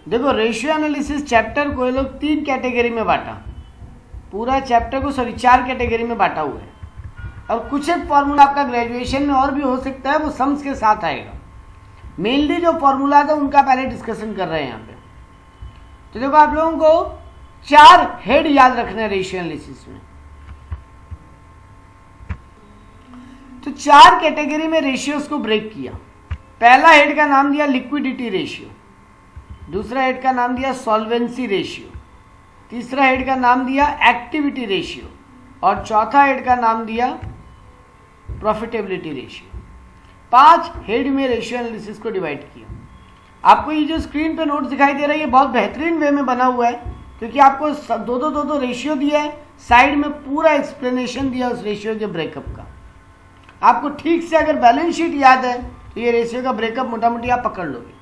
देखो ratio analysis chapter को ये लोग 3 कैटेगरी में बांटा, पूरा चैप्टर को 4 कैटेगरी में बांटा हुआ है। और कुछ एक फॉर्मूला आपका ग्रेजुएशन में और भी हो सकता है, वो सम्स के साथ आएगा। मेनली जो फॉर्मूला था उनका पहले डिस्कशन कर रहे हैं यहाँ पे। तो देखो आप लोगों को 4 हेड याद रखना है रेशियो एनालिसिस में। तो 4 कैटेगरी में रेशियोज को ब्रेक किया। पहला हेड का नाम दिया लिक्विडिटी रेशियो, दूसरा हेड का नाम दिया सॉल्वेंसी रेशियो, तीसरा हेड का नाम दिया एक्टिविटी रेशियो और चौथा हेड का नाम दिया प्रॉफिटेबिलिटी रेशियो। 5 हेड में रेशियो एनालिसिस को डिवाइड किया। आपको ये जो स्क्रीन पे नोट दिखाई दे रहा है ये बहुत बेहतरीन वे में बना हुआ है, क्योंकि आपको दो रेशियो दिया है, साइड में पूरा एक्सप्लेनेशन दिया उस रेशियो के ब्रेकअप का। आपको ठीक से अगर बैलेंस शीट याद है तो ये रेशियो का ब्रेकअप मोटा मोटी आप पकड़ लोगे।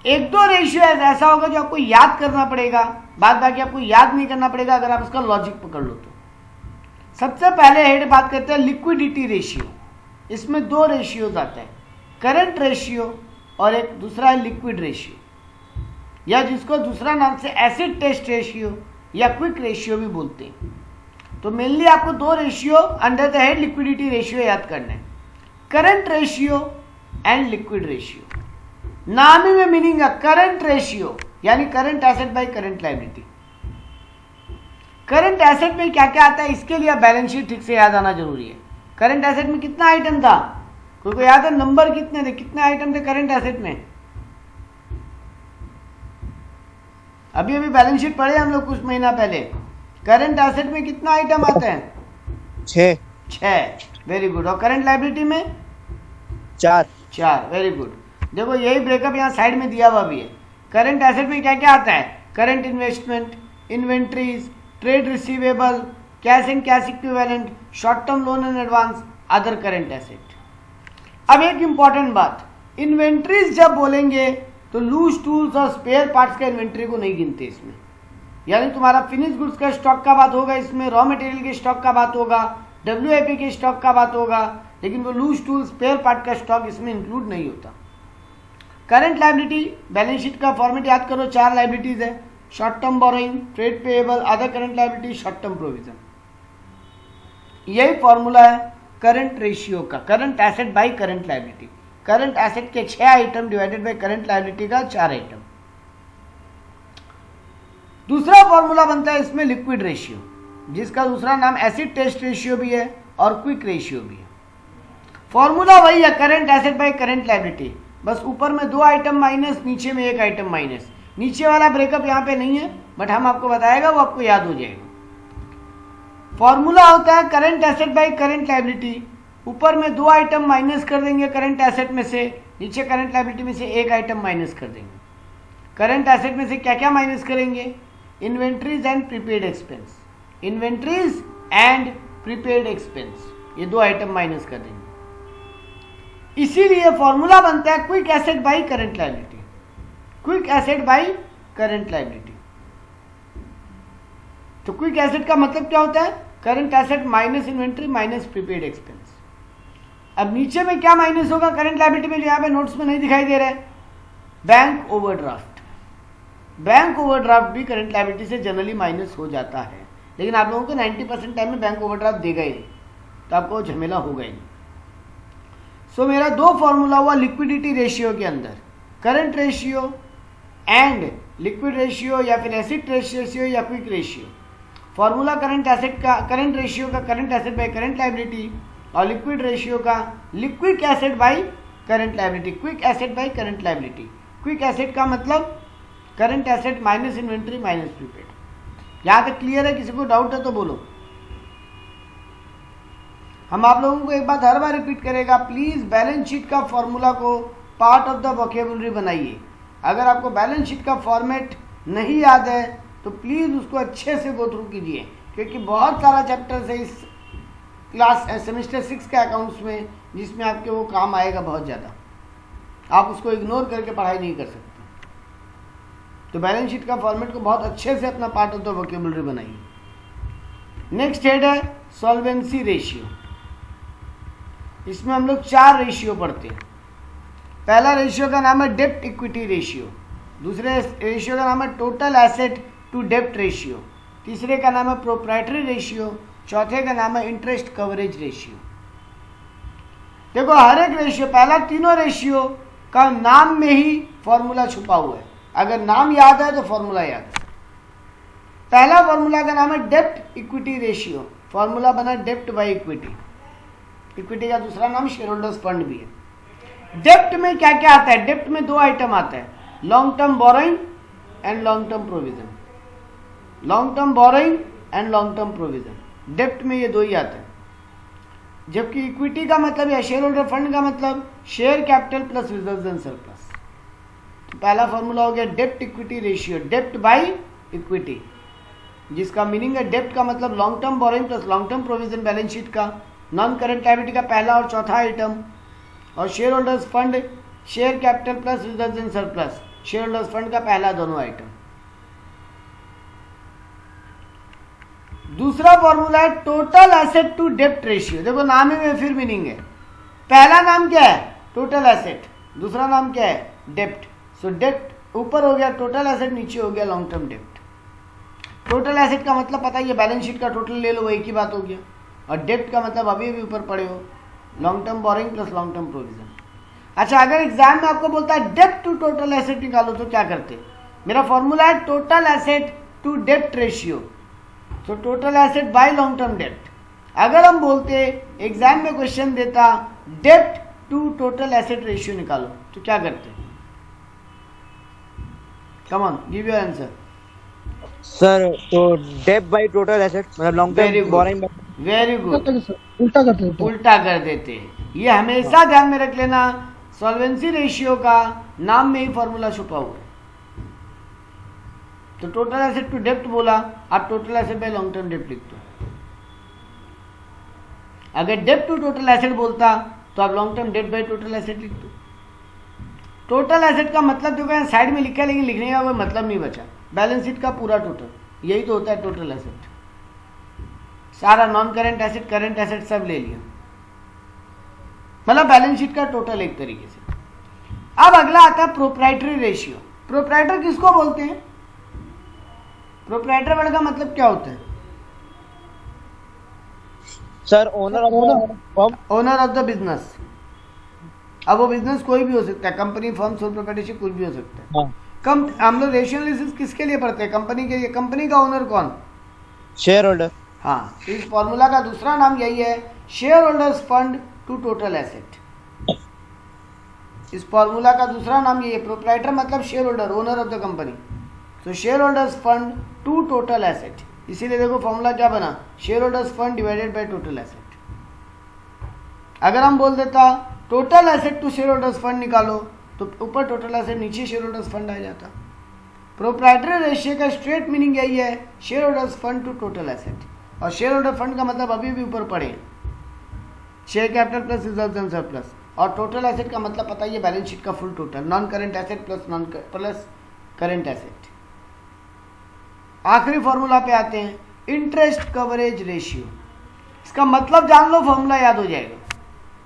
1-2 रेशियो ऐसा होगा जो आपको याद करना पड़ेगा, बाद बाकी आपको याद नहीं करना पड़ेगा अगर आप उसका लॉजिक पकड़ लो तो। सबसे पहले हेड बात करते हैं लिक्विडिटी रेशियो। इसमें 2 रेशियोज आते हैं, करंट रेशियो और एक दूसरा है लिक्विड रेशियो, या जिसको दूसरा नाम से एसिड टेस्ट रेशियो या क्विक रेशियो भी बोलते हैं। तो मेनली आपको 2 ratio under the head liquidity ratio याद करना है, current ratio and liquid ratio. नाम ही में मीनिंग है करंट रेशियो, यानी current asset by current liability. Current asset में क्या क्या आता है इसके लिए बैलेंस शीट ठीक से याद आना जरूरी है। करंट एसेट में कितना आइटम था, कोई को याद है? नंबर कितने थे, कितने आइटम थे करंट एसेट में? अभी बैलेंस शीट पढ़े हम लोग कुछ महीना पहले। करंट एसेट में कितना आइटम आते हैं? 6। Very good. और करंट लायबिलिटी में 4। Very good. देखो यही ब्रेकअप यहाँ साइड में दिया हुआ भी है। करंट एसेट में क्या क्या आता है? Current investment, inventories, trade receivable, cash and cash equivalent, short term loan and advance, other current asset. अब एक इंपॉर्टेंट बात, इन्वेंट्रीज जब बोलेंगे तो लूज टूल्स और स्पेयर पार्ट्स का इन्वेंट्री को नहीं गिनते इसमें। यानी तुम्हारा फिनिश गुड्स का स्टॉक का बात होगा, इसमें रॉ मटेरियल के स्टॉक का बात होगा, WIP के स्टॉक का बात होगा, लेकिन वो लूज टूल स्पेयर पार्ट का स्टॉक इसमें इंक्लूड नहीं होता। करंट लायबिलिटी बैलेंस शीट का फॉर्मेट याद करो, 4 लायबिलिटीज है, short term borrowing, trade payable, other current liability, short term provision. यही फॉर्मूला है करंट रेशियो का, current asset by current liability. Current asset के 6 item divided by current liability का 4 item. दूसरा फॉर्मूला बनता है इसमें लिक्विड रेशियो, जिसका दूसरा नाम एसिड टेस्ट रेशियो भी है और क्विक रेशियो भी है। फॉर्मूला वही है, current asset by current liability, बस ऊपर में 2 आइटम माइनस, नीचे में 1 आइटम माइनस। नीचे वाला ब्रेकअप यहाँ पे नहीं है, बट हम आपको बताएगा, वो आपको याद हो जाएगा। फॉर्मूला होता है current asset by current liability, ऊपर में 2 आइटम माइनस कर देंगे करंट एसेट में से, नीचे करंट लायबिलिटी में से 1 आइटम माइनस कर देंगे। करंट एसेट में से क्या क्या माइनस करेंगे? Inventories and prepaid expense, inventories and prepaid expense, ये 2 आइटम माइनस कर देंगे। इसीलिए फॉर्मूला बनता है quick asset by current liability, quick asset by current liability. तो क्विक एसेट का मतलब क्या होता है? Current asset minus inventory minus prepaid expense. अब नीचे में क्या माइनस होगा करंट लायबिलिटी में, जो यहाँ पे नोट्स में नहीं दिखाई दे रहा है? Bank overdraft. बैंक ओवरड्राफ्ट भी करंट लायबिलिटी से जनरली माइनस हो जाता है, लेकिन आप लोगों को 90% टाइम में बैंक ओवरड्राफ्ट देगा ही नहीं, तो आपको झमेला होगा ही नहीं। सो मेरा 2 फॉर्मूला हुआ लिक्विडिटी रेशियो के अंदर, current ratio and liquid ratio, या फिर एसिड टेस्ट रेशियो या quick ratio. Formula current asset का, करंट रेशियो का current asset by current liability, और लिक्विड रेशियो का liquid asset by current liability, quick asset by current liability. Quick asset का मतलब current asset minus inventory minus prepaid. यहां तक clear है? किसी को डाउट है तो बोलो। हम आप लोगों को एक बात हर बार रिपीट करेगा, प्लीज बैलेंस शीट का फॉर्मूला को पार्ट ऑफ द वोकेबुलरी बनाइए। अगर आपको बैलेंस शीट का फॉर्मेट नहीं याद है तो प्लीज उसको अच्छे से गो थ्रू कीजिए, क्योंकि बहुत सारा चैप्टर है इस क्लास सेमेस्टर 6 के अकाउंट्स में जिसमें आपके वो काम आएगा बहुत ज़्यादा। आप उसको इग्नोर करके पढ़ाई नहीं कर सकते। तो बैलेंस शीट का फॉर्मेट को बहुत अच्छे से अपना पार्ट ऑफ द वोकेबुलरी बनाइए। नेक्स्ट हेड है सॉल्वेंसी रेशियो। इसमें हम लोग 4 रेशियो पढ़ते हैं। पहला रेशियो का नाम है डेब्ट इक्विटी रेशियो, दूसरे रेशियो का नाम है टोटल एसेट टू डेप्ट रेशियो, तीसरे का नाम है प्रोप्राइटरी रेशियो, चौथे का नाम है इंटरेस्ट कवरेज रेशियो। देखो हर एक रेशियो, पहला तीनों रेशियो का नाम में ही फॉर्मूला छुपा हुआ है, अगर नाम याद है तो फॉर्मूला याद है। पहला फॉर्मूला का नाम है डेप्ट इक्विटी रेशियो, फॉर्मूला बना डेप्ट बाय इक्विटी, इक्विटी का दूसरा नाम शेयर होल्डर्स फंड भी है। डेप्ट में क्या क्या आता है? डेप्ट में दो आइटम आता है, long term borrowing and long term provision, long term borrowing and long term provision, डेप्ट में ये दो ही आते हैं। जबकि इक्विटी का मतलब या शेयर होल्डर फंड का मतलब share capital plus reserves and surplus. तो पहला फॉर्मूला हो गया डेप्ट equity ratio, dept by equity, जिसका मीनिंग है डेप्ट का मतलब long term borrowing plus long term provision balance sheet का, नॉन करेंट लायबिलिटी का पहला और चौथा आइटम, और share holders fund share capital plus reserves and surplus, share holders fund का पहला दोनों आइटम। दूसरा फॉर्मूला है टोटल एसेट टू डेप्ट रेशियो। देखो नाम ही में फिर मीनिंग है, पहला नाम क्या है? टोटल एसेट, दूसरा नाम क्या है? डेप्ट। सो डेप्ट ऊपर हो गया टोटल एसेट, नीचे हो गया लॉन्ग टर्म डेप्ट। टोटल एसेट का मतलब पता है, ये बैलेंस शीट का टोटल ले लो, वो एक ही बात हो गया। और डेप्ट का मतलब अभी भी ऊपर पड़े हो, long term boring plus long term provision. अच्छा, अगर एग्जाम में आपको बोलता है डेप्ट टू टोटल एसेट निकालो तो क्या करते? मेरा फॉर्मूला है टोटल एसेट टू डेप्ट रेशियो, तो total asset by long term डेप्ट। अगर हम बोलते एग्जाम में क्वेश्चन देता डेप्ट टू टोटल एसेट रेशियो निकालो तो क्या करते? Come on give your answer sir. तो डेप्ट बाय टोटल एसेट मतलब long term boring. Very good, उल्टा कर देते। ये हमेशा ध्यान में रख लेना, सॉल्वेंसी रेशियो का नाम में ही फॉर्मूला छुपा हुआ है। तो टोटल एसेट टू डेप्ट बोला, आप total asset by long term डेप्ट लिख दो। अगर डेप्ट टू टोटल एसेट बोलता तो आप लॉन्ग टर्म डेप्ट बाय टोटल एसेट लिख दो। टोटल एसेट का मतलब जो साइड में लिखा है, लेकिन लिखने का कोई मतलब नहीं बचा। बैलेंस शीट का पूरा टोटल, यही तो होता है टोटल एसेट। सारा non current asset, current asset सब ले लिया, मतलब बैलेंस शीट का टोटल एक तरीके से। अब अगला आता है प्रोप्राइटरी रेशियो। प्रोप्राइटर किसको बोलते हैं? प्रोप्राइटर वर्ड का मतलब क्या होता है? Sir owner of the business. अब वो बिजनेस कोई भी हो सकता है, कंपनी, फर्म, सोल प्रोप्राइटरशिप, कुछ भी हो सकता है। हाँ। हम लोग रेशियो एनालिसिस किसके लिए पढ़ते हैं? कंपनी के लिए। कंपनी का ओनर कौन? Share holder. हाँ, इस फॉर्मूला का दूसरा नाम यही है, share holders fund to total asset. इस फॉर्मूला का दूसरा नाम यही है, प्रोप्राइटर मतलब share holder, owner of the company. तो share holders fund to total asset, इसीलिए देखो फॉर्मूला क्या बना, share holders fund divided by total asset. अगर हम बोल देता total asset to share holders fund निकालो तो ऊपर टोटल एसेट, नीचे शेयर होल्डर्स फंड आ जाता। प्रोप्राइटरी रेशियो का स्ट्रेट मीनिंग यही है, share holders fund to total asset. और शेयर होल्डर फंड का मतलब अभी भी ऊपर पड़े, share capital plus reserves and surplus. और टोटल एसेट का मतलब पता ही है, बैलेंस शीट का full total, non current asset plus current asset. आखिरी फॉर्मूला पे आते हैं, इंटरेस्ट कवरेज रेशियो। इसका मतलब जान लो, फॉर्मूला याद हो जाएगा।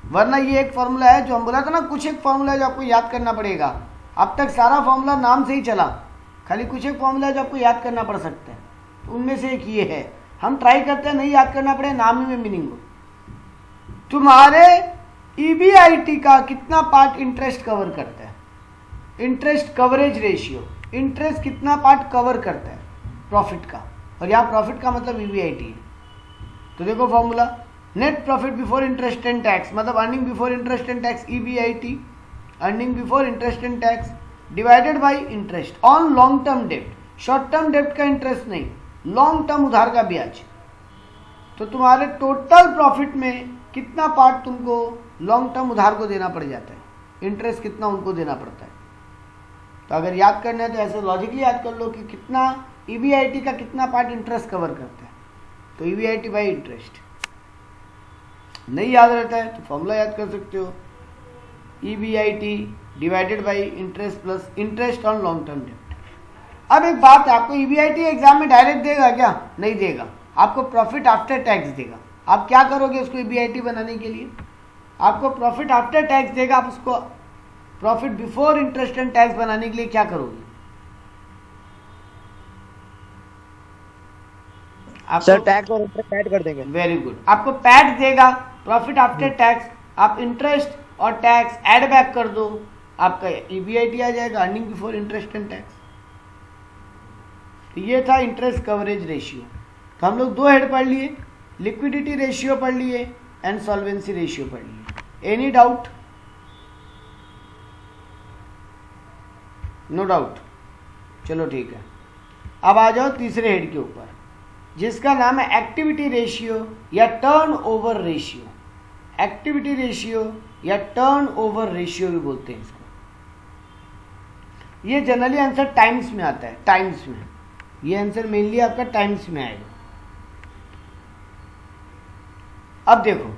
वरना ये एक फॉर्मूला है जो हम बोला था ना, कुछ एक फॉर्मूला है जो आपको याद करना पड़ेगा। अब तक सारा फॉर्मूला नाम से ही चला, खाली कुछ एक फॉर्मूला है जो आपको याद करना पड़ सकता है, तो उनमें से एक ये है। हम ट्राई करते हैं नहीं याद करना पड़े, नाम ही में मीनिंग हो। तुम्हारे ईबीआईटी का कितना पार्ट इंटरेस्ट कवर करता है? इंटरेस्ट कवरेज रेशियो, इंटरेस्ट कितना पार्ट कवर करता है प्रॉफिट का, और यहाँ प्रॉफिट का मतलब ईबीआईटी है। तो देखो formula, net profit before interest and tax, मतलब earning before interest and tax, EBIT, earning before interest and tax divided by interest on long term डेप्ट। शॉर्ट टर्म डेप्ट का इंटरेस्ट नहीं, लॉन्ग टर्म उधार का ब्याज। तो तुम्हारे टोटल प्रॉफिट में कितना पार्ट तुमको लॉन्ग टर्म उधार को देना पड़ जाता है, इंटरेस्ट कितना उनको देना पड़ता है। तो अगर याद करना है तो ऐसे लॉजिकली याद कर लो कि कितना ईबीआईटी का कितना पार्ट इंटरेस्ट कवर करता है, तो ईबीआईटी बाय इंटरेस्ट। नहीं याद रहता है तो फॉर्मूला याद कर सकते हो, EBIT divided by interest plus interest on long term डेप्ट। अब एक बात है, आपको ईबीआईटी एग्जाम में डायरेक्ट देगा क्या? नहीं देगा, आपको प्रॉफिट आफ्टर टैक्स देगा। आप क्या करोगे उसको ईबीआईटी बनाने के लिए? आपको प्रॉफिट आफ्टर टैक्स देगा, आप उसको profit before interest and tax बनाने के लिए क्या करोगे? सर टैक्स और इंटरेस्ट ऐड कर देंगे। वेरी गुड, आपको पैट देगा प्रॉफिट आफ्टर टैक्स, आप इंटरेस्ट और टैक्स ऐड बैक कर दो, आपका EBIT आ जाएगा, earning before interest and tax. तो ये था इंटरेस्ट कवरेज रेशियो। तो हम लोग 2 हेड पढ़ लिए, लिक्विडिटी रेशियो पढ़ लिए एंड सॉल्वेंसी रेशियो पढ़ लिए। Any doubt? नो डाउट, चलो ठीक है। अब आ जाओ तीसरे हेड के ऊपर, जिसका नाम है एक्टिविटी रेशियो या turn over ratio. Activity ratio या टर्न ओवर रेशियो भी बोलते हैं इसको। ये जनरली आंसर टाइम्स में आता है, टाइम्स में। ये आंसर मेनली आपका टाइम्स में आएगा। अब देखो,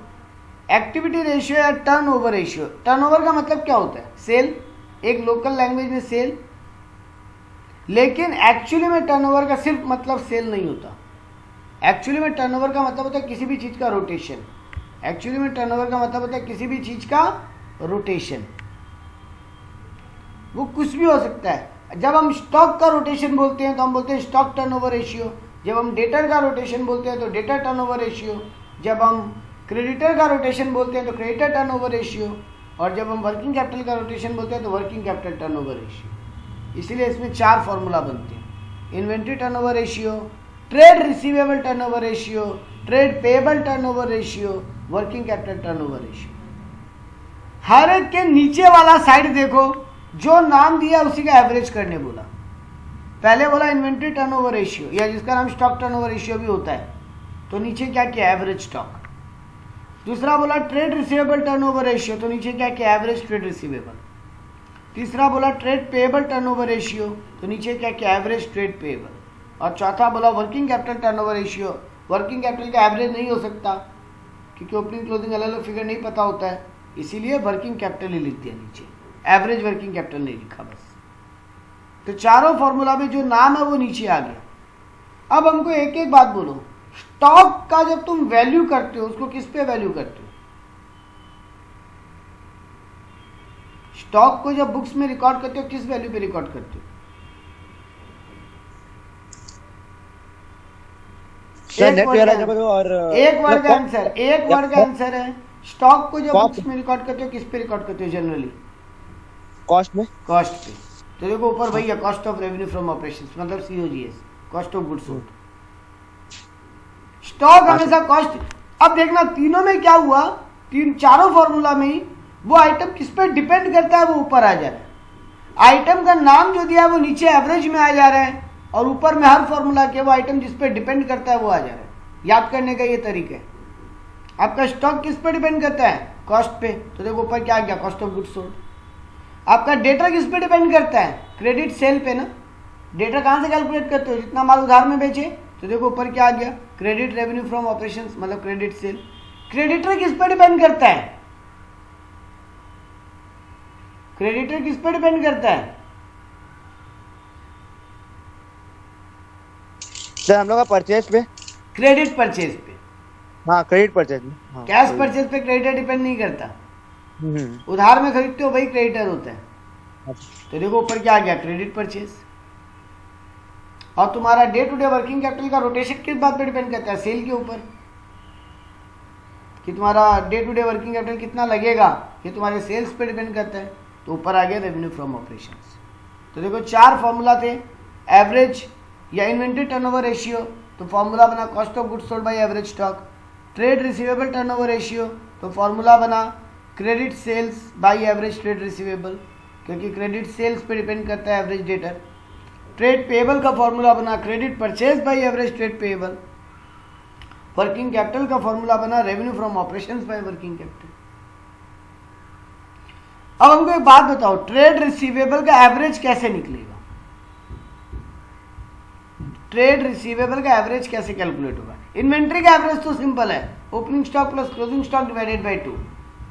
एक्टिविटी रेशियो या turn over ratio. Turn over का मतलब क्या होता है? सेल, एक लोकल लैंग्वेज में सेल। लेकिन एक्चुअली में टर्नओवर का सिर्फ मतलब सेल नहीं होता। एक्चुअली में टर्नओवर का मतलब होता है किसी भी चीज का रोटेशन। एक्चुअली में टर्नओवर का मतलब होता है किसी भी चीज का रोटेशन। वो कुछ भी हो सकता है। जब हम स्टॉक का रोटेशन बोलते हैं तो हम बोलते हैं स्टॉक टर्नओवर रेशियो। जब हम डेटर का रोटेशन बोलते हैं तो डेटर टर्नओवर रेशियो। जब हम क्रेडिटर का रोटेशन बोलते हैं तो क्रेडिटर टर्नओवर रेशियो। और जब हम वर्किंग कैपिटल का रोटेशन बोलते हैं तो वर्किंग कैपिटल टर्नओवर रेशियो। इसीलिए इसमें 4 फॉर्मूला बनते हैं। Inventory turnover ratio, trade receivable turnover ratio, trade payable turnover ratio, working capital turnover ratio. हर एक के नीचे वाला साइड देखो, जो नाम दिया उसी का एवरेज करने बोला। पहले बोला इन्वेंट्री टर्नओवर रेशियो, या जिसका नाम स्टॉक टर्नओवर रेशियो भी होता है, तो नीचे क्या किया? Average stock. दूसरा बोला ट्रेड रिसीवेबल टर्नओवर रेशियो, तो नीचे क्या किया? Average trade receivable. तीसरा बोला ट्रेड पेएबल टर्नओवर रेशियो, तो नीचे क्या किया? Average trade payable. और चौथा बोला working capital turnover ratio. Working capital का एवरेज नहीं हो सकता क्योंकि ओपनिंग क्लोजिंग अलग अलग फिगर नहीं पता होता है, इसीलिए वर्किंग कैपिटल ही लिख दिया नीचे, एवरेज वर्किंग कैपिटल नहीं लिखा बस। तो चारों फॉर्मूला में जो नाम है वो नीचे आ गया। अब हमको एक एक बात बोलो, स्टॉक का जब तुम वैल्यू करते हो उसको किस पे वैल्यू करते हो? स्टॉक को जब बुक्स में रिकॉर्ड करते हो किस वैल्यू पे रिकॉर्ड करते हो? एक वर्ड का आंसर, एक वर्ड का आंसर है। स्टॉक को जब बुक्स में रिकॉर्ड करते हो किस पे रिकॉर्ड करते हो जनरली? कॉस्ट में। कॉस्ट पे। तो देखो ऊपर भैया cost of revenue from operations मतलब COGS, cost of goods sold. Stock हमेशा कॉस्ट। अब देखना तीनों में क्या हुआ, चारों फॉर्मूला में ही वो आइटम किस पे डिपेंड करता है वो ऊपर आ जा रहा है। आइटम का नाम जो दिया है वो नीचे एवरेज में आ जा रहा है और ऊपर में हर फॉर्मूला के वो आइटम जिस पे डिपेंड करता है वो आ जा रहा है। याद करने का ये तरीका है। आपका स्टॉक किस पे डिपेंड करता है? कॉस्ट पे। तो देखो ऊपर क्या आ गया? Cost of goods sold. आपका डेटा किस पे डिपेंड करता है? क्रेडिट सेल पे ना। डेटा कहां से कैलकुलेट करते हो? जितना माल उधार में बेचे। तो देखो ऊपर क्या आ गया? क्रेडिट रेवेन्यू फ्रॉम ऑपरेशंस मतलब क्रेडिट सेल। क्रेडिटर किस पे डिपेंड करता है? क्रेडिटर किस पे डिपेंड करता है? सर हम लोग का परचेज पे। क्रेडिट परचेज पे। हाँ क्रेडिट परचेज में। हाँ, कैश परचेज पे क्रेडिटर डिपेंड नहीं करता। उधार में खरीदते हो भाई क्रेडिटर होता है। तो देखो ऊपर क्या आ गया? Credit purchase. और तुम्हारा day to day working capital का रोटेशन किस बात पे डिपेंड करता है? सेल के ऊपर, कि तुम्हारा day to day working capital कितना लगेगा ये तुम्हारे सेल्स पे डिपेंड करता है। तो ऊपर आ गया रेवेन्यू फ्रॉम ऑपरेशंस। तो देखो 4 फॉर्मूला थे। एवरेज या इन्वेंट्री टर्नओवर रेशियो, तो फॉर्मूला बना cost of goods sold by average stock. Trade receivable turnover ratio, तो फॉर्मूला बना credit sales by average trade receivable, क्योंकि क्रेडिट सेल्स पे डिपेंड करता है एवरेज डेटर। ट्रेड पेएबल का फॉर्मूला बना credit purchase by average trade payable. Working capital का formula बना revenue from operations by working capital. अब हमको एक बात बताओ, ट्रेड रिसीवेबल का एवरेज कैसे निकलेगा? ट्रेड रिसीवेबल का एवरेज कैसे कैलकुलेट होगा? इन्वेंट्री का एवरेज तो सिंपल है, opening stock plus closing stock divided by 2।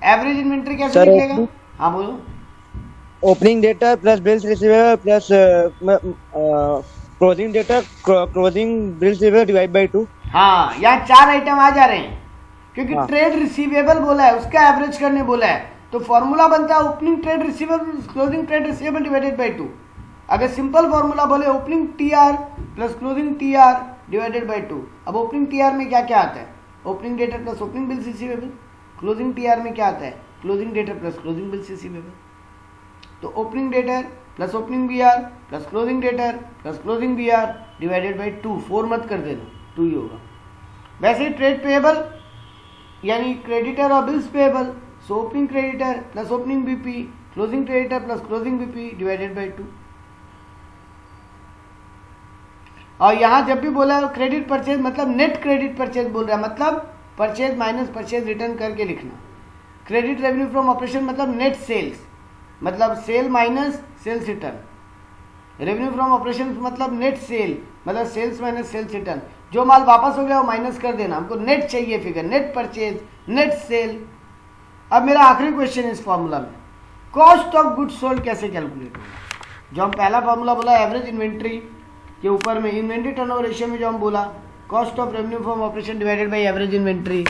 Average inventory कैसे निकलेगा? हाँ बोलो। Opening data plus bills receivable plus closing data closing bills receivable divide by 2। हाँ यहाँ 4 आइटम आ जा रहे हैं क्योंकि ट्रेड रिसीवेबल बोला है, उसका एवरेज करने बोला है। तो फॉर्मूला बनता है opening trade receivable closing trade receivable divided by 2। अगर सिंपल फॉर्मूला बोले opening TR plus closing TR divided by 2। अब ओपनिंग टीआर में क्या क्या आता है, opening debtor plus opening bills receivable. Closing TR में क्या आता है, closing debtor plus closing bills receivable. तो opening debtor plus opening BR plus closing debtor plus closing BR divided by 2, 4 मत कर देना, 2 ही होगा। वैसे ही ट्रेड पेएबल यानी क्रेडिटर और bills payable, so opening creditor plus opening BP closing creditor plus closing BP divided by 2। और यहां जब भी बोला है क्रेडिट परचेज मतलब नेट क्रेडिट परचेज बोल रहा है, मतलब परचेज माइनस परचेज रिटर्न करके लिखना। क्रेडिट रेवेन्यू फ्रॉम ऑपरेशन मतलब नेट सेल्स, मतलब sale minus sales return. Revenue from operation मतलब नेट सेल, मतलब सेल्स माइनस सेल्स रिटर्न। जो माल वापस हो गया वो माइनस कर देना, हमको नेट चाहिए figure, net purchase net cell. अब मेरा आखिरी क्वेश्चन है इस फॉर्मूला में, कॉस्ट ऑफ गुड्स सोल्ड कैसे कैलकुलेट होगा। जो हम पहला फॉर्मूला बोला एवरेज इन्वेंट्री के ऊपर में इन्वेंट्री टर्नओवर रेशियो में जो हम बोला cost of revenue from operation divided by average inventory,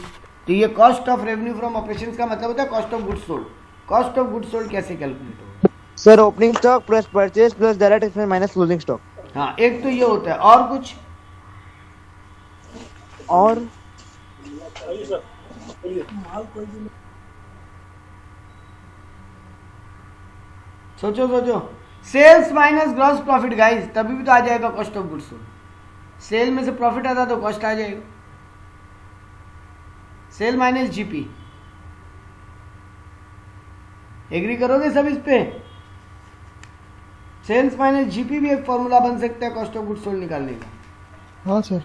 तो ये cost of revenue from operations का मतलब होता है cost of goods sold. Cost of goods sold कैसे कैलकुलेट होगा sir, opening stock plus purchase plus direct expense minus closing stock. हाँ, एक तो ये होता है, और कुछ और सोचो सोचो, sales minus gross profit guys, तभी भी तो आ जाएगा cost of goods sold. Sale में से प्रॉफिट आता तो कॉस्ट आ जाएगा, सेल माइनस जीपी। एग्री करोगे सब इस पे, सेल्स माइनस जीपी भी एक फॉर्मूला बन सकता है कॉस्ट ऑफ गुड्स सोल्ड निकालने का। हाँ सर।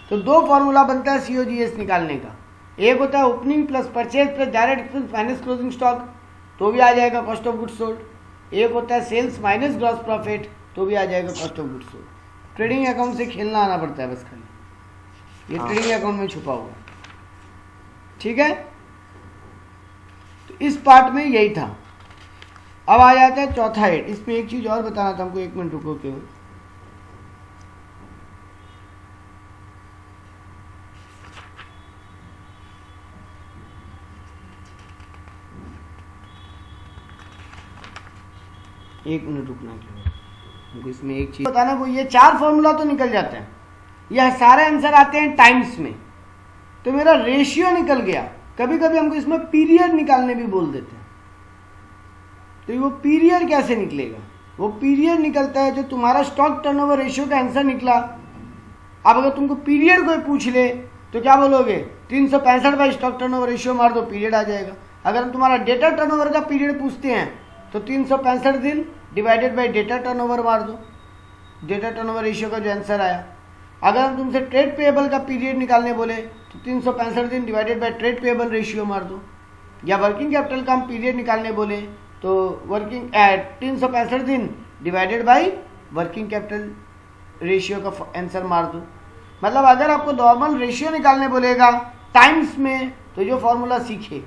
तो 2 फॉर्मूला बनता है सीओजीएस निकालने का, एक होता है opening plus purchase plus direct expense minus closing stock, तो भी आ जाएगा कॉस्ट ऑफ गुड्स सोल्ड। एक होता है सेल्स माइनस ग्रॉस प्रॉफिट, तो भी आ जाएगा cost of goods sold. Trading account से खेलना आना पड़ता है बस खाली, ये ट्रेडिंग अकाउंट में छुपा हुआ। ठीक है, तो इस पार्ट में यही था। अब आ जाता है चौथा हेड। इसमें एक चीज और बताना था हमको, 1 मिनट रुको केवल। एक मिनट रुकना हमको, इसमें एक चीज बताना, वो ये 4 फॉर्मूला तो निकल जाते हैं, यह सारे आंसर आते हैं टाइम्स में। तो मेरा रेशियो निकल गया, कभी कभी हमको इसमें पीरियड निकालने भी बोल देते हैं। तो वो पीरियड कैसे निकलेगा, वो पीरियड निकलता है जो तुम्हारा स्टॉक टर्नओवर रेशियो का आंसर निकला। अब अगर तुमको पीरियड कोई पूछ ले तो क्या बोलोगे, 365 बाई स्टॉक टर्नओवर रेशियो मार दो, पीरियड आ जाएगा। अगर तुम्हारा डेटा टर्नओवर का पीरियड पूछते हैं तो 365 दिन डिवाइडेड बाई डेटा टर्नओवर मार दो, डेटा टर्नओवर रेशियो का जो आंसर आया। अगर हम तुमसे ट्रेड पेएबल का पीरियड निकालने बोले तो 365 दिन divided by trade payable ratio मार दो। या वर्किंग कैपिटल का हम पीरियड निकालने बोले तो वर्किंग 365 दिन divided by working capital ratio का आंसर मार दो। मतलब अगर आपको नॉर्मल रेशियो निकालने बोलेगा टाइम्स में तो जो फॉर्मूला सीखे,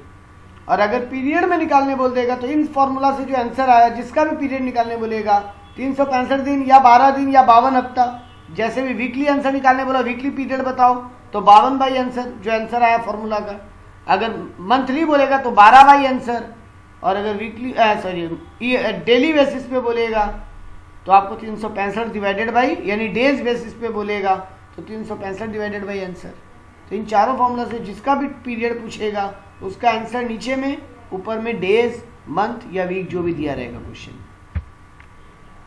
और अगर पीरियड में निकालने बोल देगा तो इन फॉर्मूला से जो आंसर आया, जिसका भी पीरियड निकालने बोलेगा 365 दिन या 12 दिन या 52 हफ्ता, जैसे भी वीकली आंसर निकालने बोला वीकली पीरियड बताओ तो 52 बाई आंसर जो आंसर आया फॉर्मूला का। अगर मंथली बोलेगा तो 12 बाई आंसर, और अगर वीकली डेली बेसिस पे बोलेगा तो आपको 365 डिवाइडेड बाई यानी डेज बेसिस पे बोलेगा तो 365 डिवाइडेड बाई आंसर। तो इन चारों फॉर्मूला से जिसका भी पीरियड पूछेगा उसका आंसर नीचे में, ऊपर में डेज, मंथ या वीक जो भी दिया रहेगा क्वेश्चन।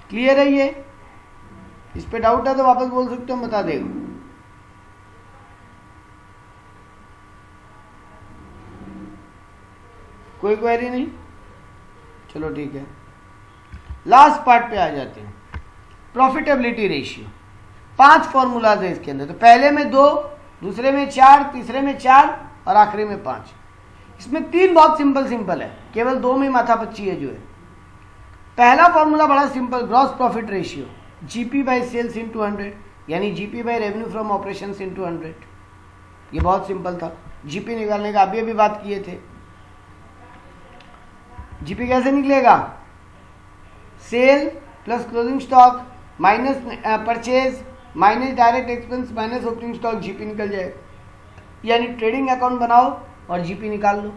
क्लियर है ये? इस पे डाउट है तो वापस बोल सकते हो, बता देगा। कोई क्वेरी नहीं? चलो ठीक है, लास्ट पार्ट पे आ जाते हैं, प्रॉफिटेबिलिटी रेशियो। 5 फॉर्मूलाज है इसके अंदर, तो पहले में 2, दूसरे में 4, तीसरे में 4 और आखिरी में 5। इसमें 3 बहुत सिंपल है, केवल 2 में माथापच्ची है जो है। पहला फॉर्मूला बड़ा simple, gross profit ratio, GP by sales into 100, यानी GP by revenue from operations into 100। ये बहुत सिंपल था, जीपी निकालने का अभी बात किए थे। जीपी कैसे निकलेगा, sale plus closing stock minus purchase minus direct expense minus opening stock, GP निकल जाएगा। यानी ट्रेडिंग अकाउंट बनाओ और जीपी निकाल लो।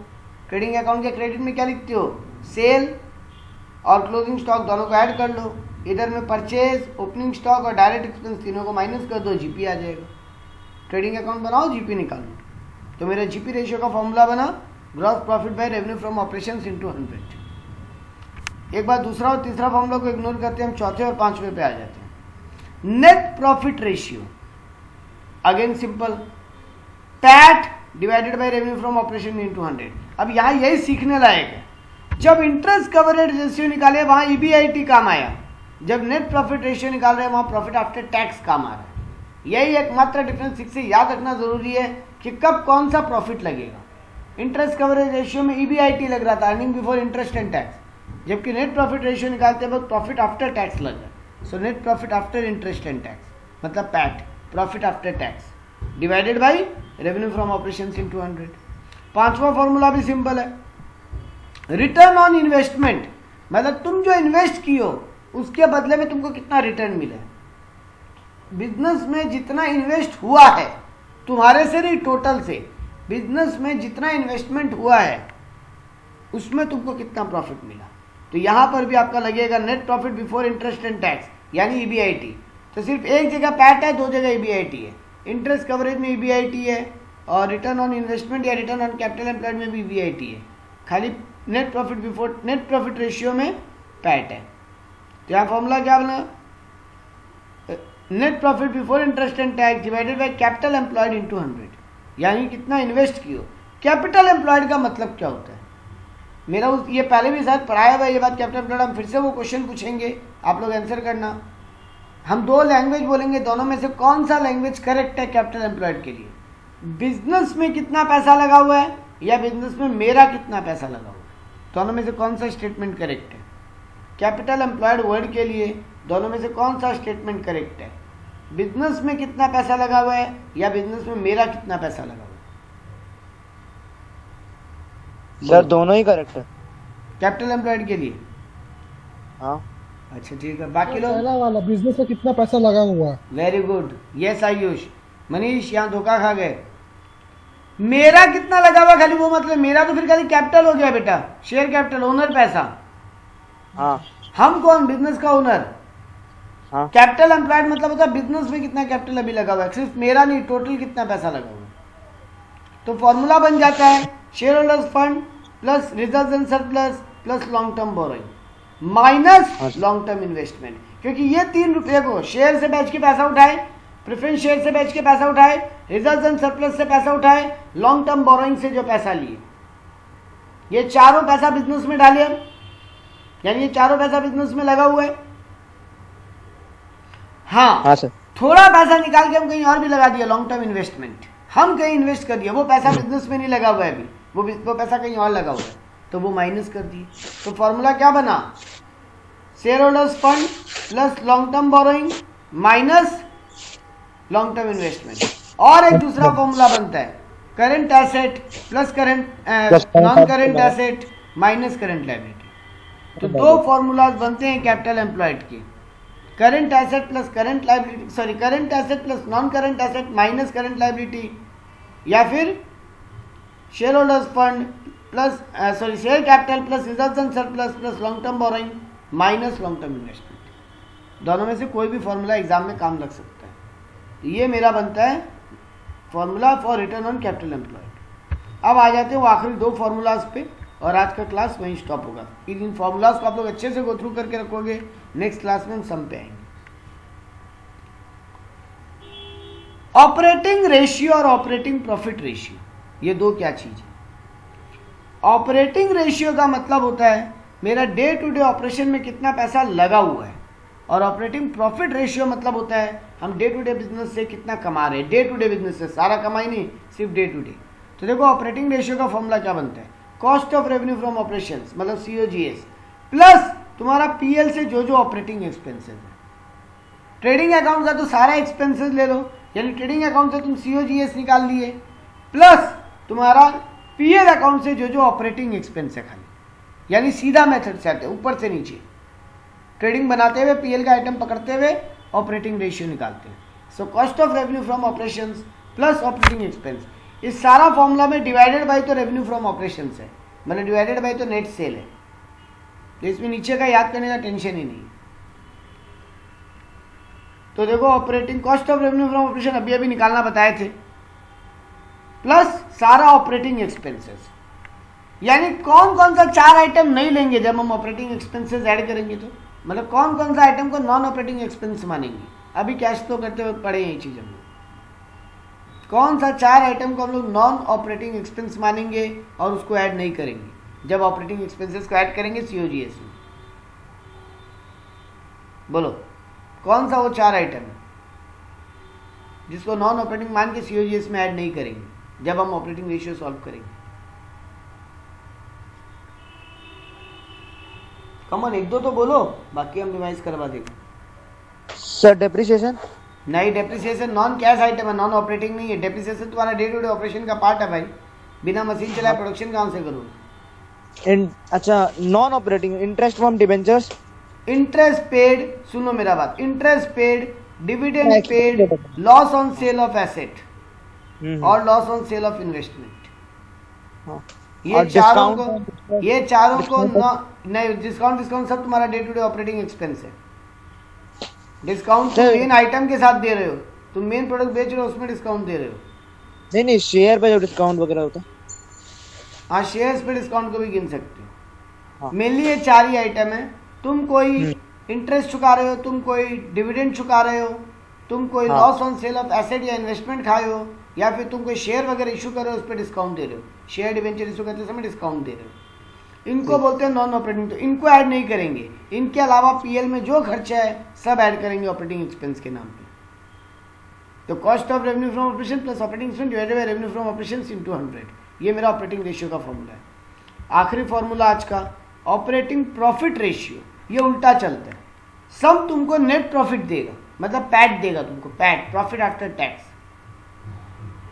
ट्रेडिंग अकाउंट के क्रेडिट में क्या लिखते हो, सेल और क्लोजिंग स्टॉक दोनों को ऐड कर लो, इधर में परचेज, ओपनिंग स्टॉक और डायरेक्ट एक्सपेंस तीनों को माइनस कर दो, जीपी आ जाएगा। ट्रेडिंग अकाउंट बनाओ, जीपी निकालो। तो मेरा जीपी रेशियो का फॉर्मूला बना gross profit by revenue from operations into 100। एक बार दूसरा और तीसरा फॉर्मूला को इग्नोर करते हैं, हम चौथे और पांचवें पे आ जाते हैं। Net profit ratio, again simple, PAT divided by revenue from operation into 100। अब यहाँ यही सीखने लायक है, जब इंटरेस्ट कवरेज रेशियो निकाले वहां ईबीआईटी काम आया, जब नेट प्रॉफिट रेशियो निकाल रहे हैं वहां प्रॉफिट आफ्टर टैक्स काम आ रहा है। यही एकमात्र डिफरेंस इससे याद रखना जरूरी है कि कब कौन सा प्रॉफिट लगेगा। इंटरेस्ट कवरेज रेशियो में ईबीआईटी लग रहा था, earning before interest and tax, जबकि नेट प्रॉफिट रेशियो निकालते वक्त प्रॉफिट आफ्टर टैक्स लग रहा है। So net profit after interest and tax मतलब PAT, profit after tax divided by revenue from operations into 100। पांचवा फॉर्मूला भी सिंपल है, रिटर्न ऑन इन्वेस्टमेंट, मतलब तुम जो इन्वेस्ट की हो उसके बदले में तुमको कितना रिटर्न मिला है। बिजनेस में जितना इन्वेस्ट हुआ है तुम्हारे से नहीं, टोटल से बिजनेस में जितना इन्वेस्टमेंट हुआ है उसमें तुमको कितना प्रॉफिट मिला। तो यहां पर भी आपका लगेगा net profit before interest and tax यानी ईबीआईटी। तो सिर्फ एक जगह पैट है, दो जगह ईबीआईटी है। इंटरेस्ट कवरेज में ईबीआईटी है और रिटर्न ऑन इन्वेस्टमेंट या रिटर्न ऑन कैपिटल एम्प्लॉयड में भी ईबीआईटी है, खाली net profit before net profit ratio में पैट है। तो यहाँ फॉर्मूला क्या बना, net profit before interest and tax divided by capital employed into 100, यानी कितना इन्वेस्ट किया। कैपिटल एम्प्लॉयड का मतलब क्या होता है, मेरा ये पहले भी शायद पढ़ाया हुआ ये बात। कैपिटल एम्प्लॉयड हम फिर से वो क्वेश्चन पूछेंगे, आप लोग आंसर करना। हम दो लैंग्वेज बोलेंगे, दोनों में से कौन सा लैंग्वेज करेक्ट है कैपिटल एम्प्लॉयड के लिए। बिजनेस में कितना पैसा लगा हुआ है या बिजनेस में मेरा कितना पैसा लगा हुआ है, दोनों में से कौन सा स्टेटमेंट करेक्ट है। कैपिटल एम्प्लॉयड वर्ड के लिए दोनों में से कौन सा स्टेटमेंट करेक्ट है, बिजनेस में कितना पैसा लगा हुआ है या बिजनेस में मेरा कितना पैसा लगा हुआ है। सर दोनों ही करेक्ट है कैपिटल एम्प्लॉयड के लिए। हाँ अच्छा ठीक है, बाकी लोग पहला वाला बिजनेस में कितना पैसा लगा हुआ है। Very good, yes Ayush. Manish यहाँ धोखा खा गए, मेरा कितना लगा हुआ खाली वो मतलब मेरा तो फिर खाली कैपिटल हो गया बेटा, शेयर कैपिटल, ओनर पैसा। हाँ हम कौन, बिजनेस का ओनर। हाँ कैपिटल एम्प्लॉयड मतलब होता है बिजनेस में कितना कैपिटल अभी लगा हुआ है, सिर्फ मेरा नहीं, टोटल कितना पैसा लगा हुआ है। तो फॉर्मूला बन जाता है share holders fund plus reserves and surplus plus long term borrowing minus long term investment. क्योंकि ये 3 रुपये को शेयर से बेच के पैसा उठाए, प्रेफरेंस शेयर से बेच के पैसा उठाए, रिजर्व्स एंड सरप्लस से पैसा उठाए, लॉन्ग टर्म बोरोइंग से जो पैसा लिए, ये चारों पैसा बिजनेस में डाले, यानी ये चारों पैसा बिजनेस में लगा हुआ है। हाँ सर, थोड़ा पैसा निकाल के हम कहीं और भी लगा दिया, लॉन्ग टर्म इन्वेस्टमेंट, हम कहीं इन्वेस्ट कर दिया, वो पैसा बिजनेस में नहीं लगा हुआ है अभी, वो पैसा कहीं और लगा हुआ है, तो वो माइनस कर दिए। तो फॉर्मूला क्या बना, share holders fund plus long term borrowing minus long term investment. और एक दूसरा फॉर्मूला बनता है current asset plus current non current asset minus current liability. तो 2 फॉर्मूलाज बनते हैं कैपिटल एम्प्लॉयड के, current asset plus current liability, sorry current asset plus non current asset minus current liability, या फिर share holders fund plus share capital plus reserves and surplus plus long term borrowing minus long term investment. दोनों में से कोई भी formula exam में काम लग सकता है। तो ये मेरा बनता है formula for return on capital employed. अब आ जाते हैं वो आखिरी 2 फॉर्मूलाज पे, और आज का क्लास वहीं स्टॉप होगा। इन फॉर्मूलाज को आप लोग अच्छे से गो थ्रू करके रखोगे, नेक्स्ट क्लास में हम सम पे आएंगे। ऑपरेटिंग रेशियो और ऑपरेटिंग प्रॉफिट रेशियो, ये 2 क्या चीज है। ऑपरेटिंग रेशियो का मतलब होता है मेरा डे टू डे ऑपरेशन में कितना पैसा लगा हुआ है, और ऑपरेटिंग प्रॉफिट रेशियो मतलब होता है हम डे टू डे बिजनेस से कितना कमा रहे हैं, डे टू डे बिजनेस से, सारा कमाई नहीं, सिर्फ डे टू डे। तो देखो ऑपरेटिंग रेशियो का फॉर्मूला क्या बनता है, cost of revenue from operations मतलब COGS प्लस तुम्हारा PL से जो जो ऑपरेटिंग एक्सपेंसेस है। ट्रेडिंग अकाउंट का तो सारा एक्सपेंसेस ले लो, यानी ट्रेडिंग अकाउंट से तुम COGS निकाल लिए, प्लस तुम्हारा PL अकाउंट से जो जो ऑपरेटिंग एक्सपेंस है खाली, यानी सीधा मेथड से आते ऊपर से नीचे, ट्रेडिंग बनाते हुए PL का आइटम पकड़ते हुए ऑपरेटिंग रेशियो निकालते हैं। So cost of revenue from operations plus operating expense, इस सारा फॉर्मूला में डिवाइडेड बाई तो रेवेन्यू फ्रॉम ऑपरेशंस है, मतलब डिवाइडेड बाई तो नेट सेल है, तो इसमें नीचे का याद करने का टेंशन ही नहीं। तो देखो operating cost of revenue from operation अभी निकालना बताए थे, प्लस सारा ऑपरेटिंग एक्सपेंसेस। यानी कौन कौन सा 4 आइटम नहीं लेंगे जब हम ऑपरेटिंग एक्सपेंसेस ऐड करेंगे, तो मतलब कौन कौन सा आइटम को नॉन ऑपरेटिंग एक्सपेंस मानेंगे। अभी कैश फ्लो करते हुए पढ़े ये चीज हम लोग, कौन सा 4 आइटम को हम लोग नॉन ऑपरेटिंग एक्सपेंस मानेंगे और उसको ऐड नहीं करेंगे जब ऑपरेटिंग एक्सपेंसेस को ऐड करेंगे सीओजीएस में। बोलो कौन सा वो 4 आइटम है जिसको नॉन ऑपरेटिंग मान के सीओजीएस में ऐड नहीं करेंगे जब हम ऑपरेटिंग रेशियो सॉल्व करेंगे। कमन एक दो तो बोलो, बाकी हम रिवाइज करवा देंगे। सर डेप्रिसिएशन नहीं, डेप्रिसिएशन नॉन कैश आइटम है, नॉन ऑपरेटिंग नहीं है। डेप्रिसिएशन तुम्हारा डे टू डे ऑपरेशन का पार्ट है भाई, बिना मशीन चलाए प्रोडक्शन कहां से करोगे। अच्छा non operating interest from debentures, interest paid, सुनो मेरा बात, interest paid, dividend paid, loss on sale of asset और loss on sale of investment. ये चारों को नहीं, डिस्काउंट सब तुम्हारा day to day operating expense है। डिस्काउंट तुम मेन आइटम के साथ दे रहे हो, तुम मेन प्रोडक्ट बेच रहे हो उसमें डिस्काउंट दे रहे हो। नहीं शेयर पे जो डिस्काउंट वगैरह होता है, हाँ शेयर्स पे डिस्काउंट को भी गिन सकते हो। मेनली ये 4 ही आइटम है। तुम कोई इंटरेस्ट चुका रहे हो, तुम कोई डिविडेंड चुका रहे हो, तुम कोई loss on sale of asset या इन्वेस्टमेंट खाए हो, या फिर तुम कोई शेयर वगैरह इशू कर रहे हो उस पर डिस्काउंट दे रहे हो, शेयर डिवेंचर इशू करते समय डिस्काउंट दे रहे हो। इनको बोलते हैं नॉन ऑपरेटिंग, तो इनको ऐड नहीं करेंगे। इनके अलावा पीएल में जो खर्चा है सब ऐड करेंगे ऑपरेटिंग एक्सपेंस के नाम पे। तो cost of revenue from operation plus operating expense divided by revenue from operations into 100, ये मेरा ऑपरेटिंग रेशियो का फॉर्मूला है। आखिरी फॉर्मूला आज का, ऑपरेटिंग प्रॉफिट रेशियो, ये उल्टा चलता है। सब तुमको नेट प्रॉफिट देगा, मतलब पैट देगा तुमको, पैट प्रॉफिट आफ्टर टैक्स।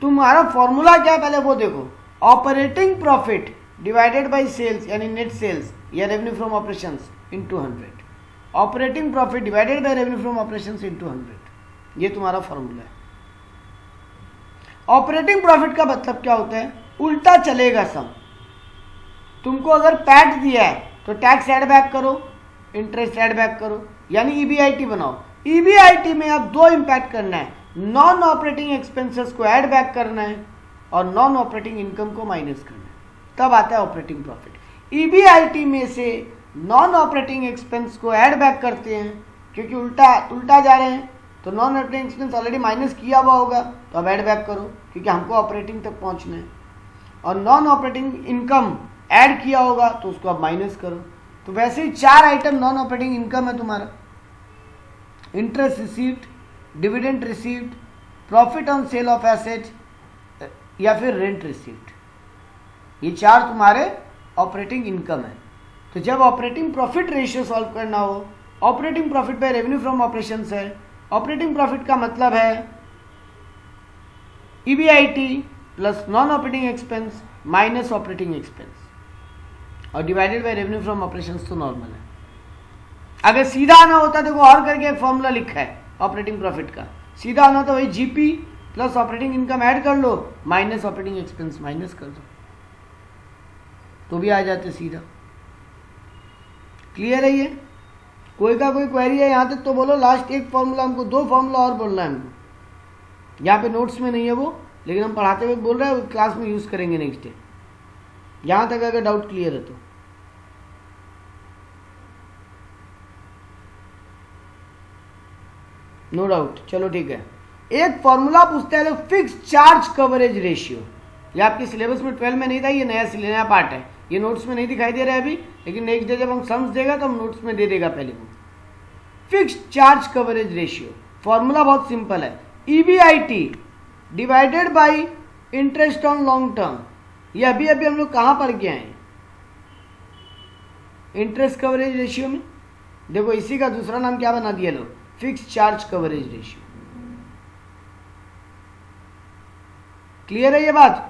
तुम्हारा फॉर्मूला क्या है पहले वो देखो, operating profit divided by sales यानी नेट सेल्स या revenue from operations into 100, operating profit divided by revenue from operations into 100, ये तुम्हारा फॉर्मूला है। ऑपरेटिंग प्रॉफिट का मतलब क्या होता है, उल्टा चलेगा सब। तुमको अगर पैट दिया है तो टैक्स ऐड बैक करो, इंटरेस्ट ऐड बैक करो, यानी ईबीआईटी बनाओ। ईबीआईटी में अब 2 इंपैक्ट करना है, नॉन ऑपरेटिंग एक्सपेंसेस को ऐड बैक करना है और नॉन ऑपरेटिंग इनकम को माइनस करना है, तब आता है ऑपरेटिंग प्रॉफिट। ईबीआईटी में से नॉन ऑपरेटिंग एक्सपेंस को ऐड बैक करते हैं क्योंकि उल्टा जा रहे हैं, तो non operating expense already minus किया हुआ होगा तो अब ऐड बैक करो क्योंकि हमको ऑपरेटिंग तक पहुंचना है, और नॉन ऑपरेटिंग इनकम ऐड किया होगा तो उसको अब माइनस करो। तो वैसे ही 4 आइटम नॉन ऑपरेटिंग इनकम है तुम्हारा, interest received, dividend received, profit on sale of asset या फिर रेंट रिसीव्ड, ये 4 तुम्हारे ऑपरेटिंग इनकम है। तो जब ऑपरेटिंग प्रॉफिट रेशियो सॉल्व करना हो, operating profit by revenue from operations है, ऑपरेटिंग प्रॉफिट का मतलब है EBIT plus non operating expense minus operating expense और divided by revenue from operations तो नॉर्मल है। अगर सीधा आना होता देखो और करके एक फॉर्मूला लिखा है ऑपरेटिंग प्रॉफिट का, सीधा आना तो वही GP plus operating income add कर लो माइनस ऑपरेटिंग एक्सपेंस माइनस कर दो तो भी आ जाते सीधा। क्लियर है ये? कोई का कोई क्वेरी है यहाँ तक तो बोलो। लास्ट एक फॉर्मूला हमको, 2 फॉर्मूला और बोलना है हमको, यहाँ पे नोट्स में नहीं है वो, लेकिन हम पढ़ाते हुए बोल रहे हैं, क्लास में यूज करेंगे नेक्स्ट डे। यहाँ तक अगर डाउट क्लियर है तो नो डाउट, चलो ठीक है। एक फॉर्मूला पूछता है फिक्स चार्ज कवरेज रेशियो, ये आपके सिलेबस में 12 में नहीं था, ये नया पार्ट है, ये नोट्स में नहीं दिखाई दे रहा है अभी, लेकिन नेक्स्ट डे जब हम सम्स देगा तो हम नोट्स में दे देगा पहले वो। Fix charge coverage ratio formula बहुत सिंपल है, EBIT divided by interest on long term. ये अभी हम लोग कहां पर गए हैं, इंटरेस्ट कवरेज रेशियो में। देखो इसी का दूसरा नाम क्या बना दिया लोग, fix charge coverage ratio. Clear है ये बात?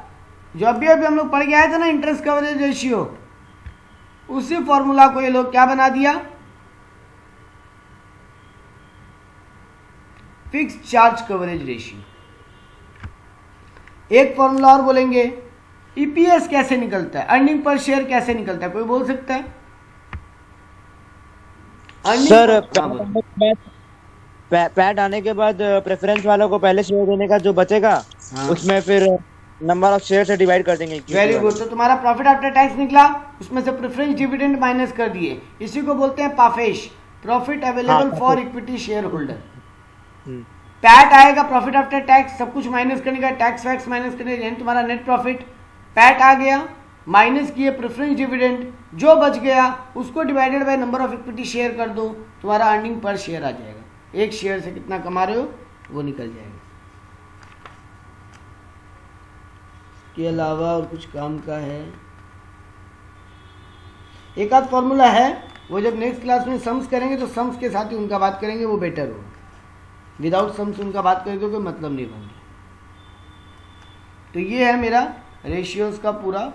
जो अभी हम लोग पढ़ के आए थे ना इंटरेस्ट कवरेज रेशियो, उसी फॉर्मूला को ये लोग क्या बना दिया, फिक्स चार्ज कवरेज रेशियो। एक फॉर्मूला और बोलेंगे, ईपीएस कैसे निकलता है, अर्निंग पर शेयर कैसे निकलता है, कोई बोल सकता है? सर पैड आने के बाद प्रेफरेंस वालों को पहले शेयर देने का जो बचेगा, हाँ, उसमें फिर नंबर ऑफ शेयर से डिवाइड कर देंगे। Very good. तो तुम्हारा प्रॉफिट आफ्टर टैक्स निकला, उसमें से प्रेफरेंस डिविडेंड माइनस कर दिए, इसी को बोलते हैं पाफेश, profit available for equity share holder. PAT आएगा प्रॉफिट आफ्टर टैक्स, सब कुछ माइनस करने का, टैक्स वैक्स माइनस करने का, तुम्हारा नेट प्रॉफिट। पैट आ गया, माइनस किए प्रेफरेंस डिविडेंड, जो बच गया उसको divided by number of equity share कर दो, तुम्हारा अर्निंग पर शेयर आ जाएगा। एक शेयर से कितना कमा रहे हो वो निकल जाएगा। के अलावा और कुछ काम का है, एक आध फॉर्मूला है, वो जब नेक्स्ट क्लास में सम्स करेंगे तो सम्स के साथ ही उनका बात करेंगे, वो बेटर होगा। विदाउट सम्स उनका बात करके कोई मतलब नहीं बनता। तो ये है मेरा रेशियोज का पूरा